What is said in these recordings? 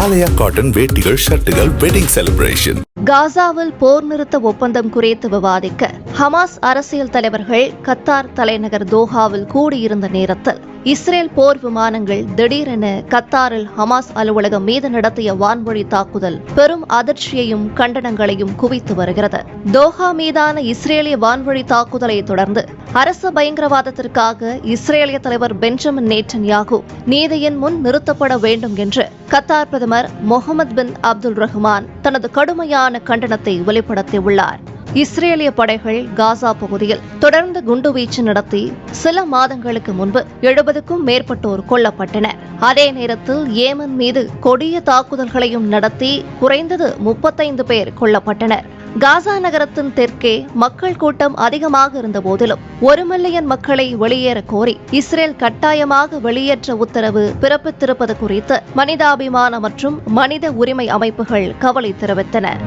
ஆலயா cotton வேட்டிகள் ஷர்ட்டுகள் wedding celebration. காசாவில் போர் நிறுத்த ஒப்பந்தம் குறித்து விவாதிக்க ஹமாஸ் அரசியல் தலைவர்கள் கத்தார் தலைநகர் தோஹாவில் கூடியிருந்த நேரத்தில் இஸ்ரேல் போர் விமானங்கள் திடீரென கத்தாரில் ஹமாஸ் அலுவலகம் மீது நடத்திய வான்வழி தாக்குதல் பெரும் அதிர்ச்சியையும் கண்டனங்களையும் குவித்து வருகிறது. தோஹா மீதான இஸ்ரேலிய வான்வழி தாக்குதலை தொடர்ந்து அரச பயங்கரவாதத்திற்காக இஸ்ரேலிய தலைவர் பெஞ்சமின் நேட்டன்யாகு நீதியின் முன் நிறுத்தப்பட வேண்டும் என்று கத்தார் பிரதமர் முகமது பின் அப்துல் ரஹ்மான் தனது கடுமையான கண்டனத்தை வெளிப்படுத்தியுள்ளார். இஸ்ரேலிய படைகள் காசா பகுதியில் தொடர்ந்து குண்டுவீச்சு நடத்தி சில மாதங்களுக்கு முன்பு 70க்கும் மேற்பட்டோர் கொல்லப்பட்டனர். அதே நேரத்தில் ஏமன் மீது கொடிய தாக்குதல்களையும் நடத்தி குறைந்தது 35 பேர் கொல்லப்பட்டனர். காசா நகரத்தின் தெற்கே மக்கள் கூட்டம் அதிகமாக இருந்த போதிலும் 1 மில்லியன் மக்களை வெளியேற கோரி இஸ்ரேல் கட்டாயமாக வெளியேற்ற உத்தரவு பிறப்பித்திருப்பது குறித்து மனிதாபிமான மற்றும் மனித உரிமை அமைப்புகள் கவலை தெரிவித்தன.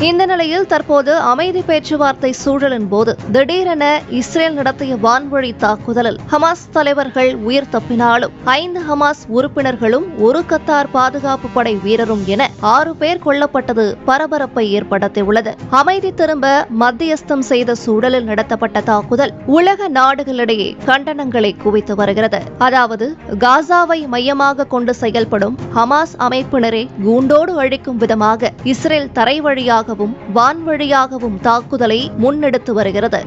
இந்த நிலையில் தற்போது அமைதி பேச்சுவார்த்தை சூழலின் போது திடீரென இஸ்ரேல் நடத்திய வான்வழி தாக்குதலில் ஹமாஸ் தலைவர்கள் உயிர் தப்பினாலும் 5 ஹமாஸ் உறுப்பினர்களும் 1 கத்தார் பாதுகாப்பு படை வீரரும் என 6 பேர் கொல்லப்பட்டது பரபரப்பை ஏற்படுத்தியுள்ளது. அமைதி திரும்ப மத்தியஸ்தம் செய்த சூழலில் நடத்தப்பட்ட தாக்குதல் உலக நாடுகளிடையே கண்டனங்களை குவித்து வருகிறது. அதாவது காசாவை மையமாக கொண்டு செயல்படும் ஹமாஸ் அமைப்பினரை கூண்டோடு அழிக்கும் விதமாக இஸ்ரேல் தரை வழியாக வான்வழியாகவும் தாக்குதலை முன்னெடுத்து வருகிறது.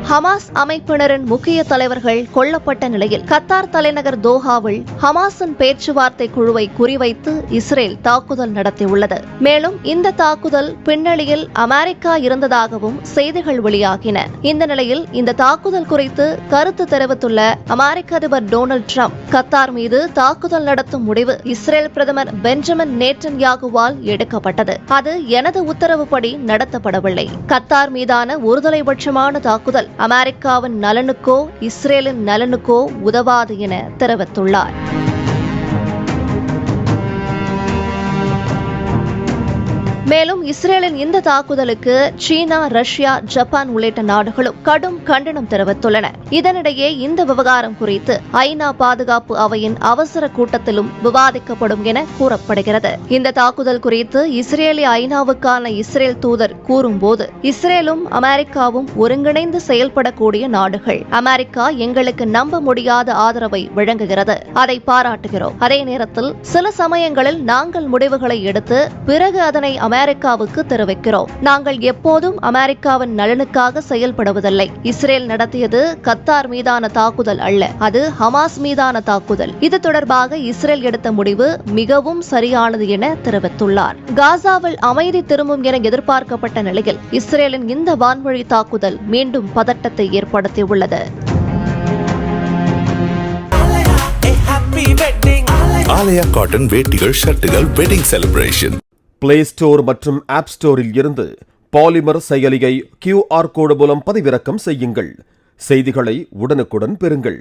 ஹமாஸ் அமைப்பினரின் முக்கிய தலைவர்கள் கொல்லப்பட்ட நிலையில் கத்தார் தலைநகர் தோஹாவில் ஹமாஸின் பேச்சுவார்த்தை குழுவை குறிவைத்து இஸ்ரேல் தாக்குதல் நடத்தியுள்ளது. மேலும் இந்த தாக்குதல் பின்னணியில் அமெரிக்கா இருந்ததாகவும் செய்திகள் வெளியாகின. இந்த நிலையில் இந்த தாக்குதல் குறித்து கருத்து தெரிவித்துள்ள அமெரிக்க அதிபர் டொனால்டு டிரம்ப் கத்தார் மீது தாக்குதல் நடத்தும் முடிவு இஸ்ரேல் பிரதமர் பெஞ்சமின் நேட்டன்யாகுவால் எடுக்கப்பட்டது. அது எனது உத்தரவுப்படி நடத்தப்படவில்லை. கத்தார் மீதான ஒருதலைபட்சமான தாக்குதல் அமெரிக்காவின் நலனுக்கோ இஸ்ரேலின் நலனுக்கோ உதவாது என தெரிவித்துள்ளார். மேலும் இஸ்ரேலின் இந்த தாக்குதலுக்கு சீனா, ரஷ்யா, ஜப்பான் உள்ளிட்ட நாடுகளும் கடும் கண்டனம் தெரிவித்துள்ளன. இதனிடையே இந்த விவகாரம் குறித்து ஐநா பாதுகாப்பு அவையின் அவசர கூட்டத்திலும் விவாதிக்கப்படும் என கூறப்படுகிறது. இந்த தாக்குதல் குறித்து இஸ்ரேலிய ஐநாவுக்கான இஸ்ரேல் தூதர் கூறும்போது இஸ்ரேலும் அமெரிக்காவும் ஒருங்கிணைந்து செயல்படக்கூடிய நாடுகள். அமெரிக்கா எங்களுக்கு நம்ப முடியாத ஆதரவை வழங்குகிறது. அதை பாராட்டுகிறோம். அதே நேரத்தில் சில சமயங்களில் நாங்கள் முடிவுகளை எடுத்து பிறகு அதனை அமெரிக்காவுக்கு தெரிவிக்கிறோம். நாங்கள் எப்போதும் அமெரிக்காவின் நலனுக்காக செயல்படுவதில்லை. இஸ்ரேல் நடத்தியது கத்தார் மீதான தாக்குதல் அல்ல, அது ஹமாஸ் மீதான தாக்குதல். இது தொடர்பாக இஸ்ரேல் எடுத்த முடிவு மிகவும் சரியானது என தெரிவித்துள்ளார். காசாவில் அமைதி திரும்பும் என எதிர்பார்க்கப்பட்ட நிலையில் இஸ்ரேலின் இந்த வான்வழி தாக்குதல் மீண்டும் பதட்டத்தை ஏற்படுத்தியுள்ளது. ஆலயா காட்டன் வேட்டிகள் ஷர்ட்டுகள் வெட்டிங் செலிப்ரேஷன். பிளே ஸ்டோர் மற்றும் ஆப் ஸ்டோரில் இருந்து பாலிமர் செயலியை QR கோடு மூலம் பதிவிறக்கம் செய்யுங்கள். செய்திகளை உடனுக்குடன் பெறுங்கள்.